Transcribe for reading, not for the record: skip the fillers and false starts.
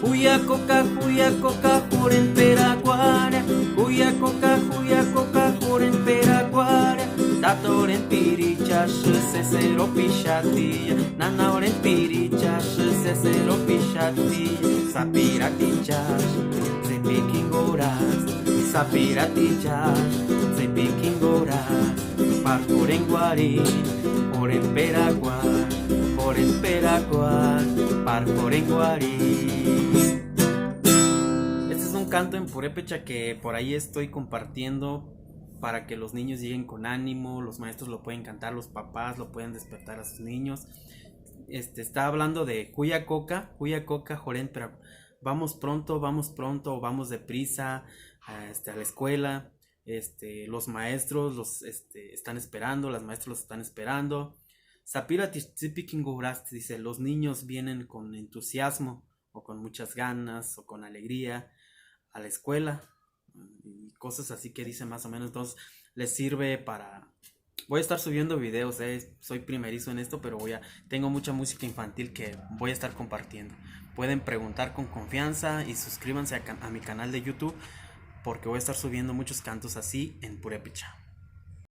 Huyacoca, juren peracuara. Huyacoca, juren peracuara. Tatoren pirichas, cesero pichatilla. Nanaoren pirichas, cesero pichatilla. Sapiratichas, se piquingoras. Sapiratichas, se piquingoras. Parcoren guarín, oren peracuar. Oren peracuar, parcoren guarín. Este es un canto en purépecha que por ahí estoy compartiendo para que los niños lleguen con ánimo, los maestros lo pueden cantar, los papás lo pueden despertar a sus niños. Está hablando de Huyacoca, Jorén, pero vamos pronto, vamos deprisa a la escuela. Los maestros los están esperando, las maestras los están esperando. Sapira Tizipikingobraste dice, los niños vienen con entusiasmo o con muchas ganas o con alegría a la escuela y cosas así que dice más o menos. Entonces les sirve para... Voy a estar subiendo videos, soy primerizo en esto, pero tengo mucha música infantil que voy a estar compartiendo. Pueden preguntar con confianza y suscríbanse a mi canal de YouTube porque voy a estar subiendo muchos cantos así en purépecha.